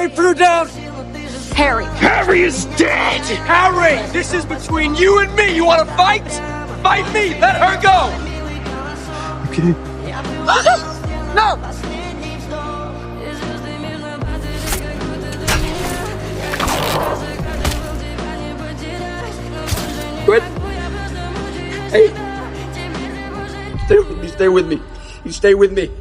Harry flew down. Harry. Harry is dead! Harry, this is between you and me. You want to fight? Fight me. Let her go. Okay. No. Gwen. Hey. Stay with me. Stay with me. You stay with me.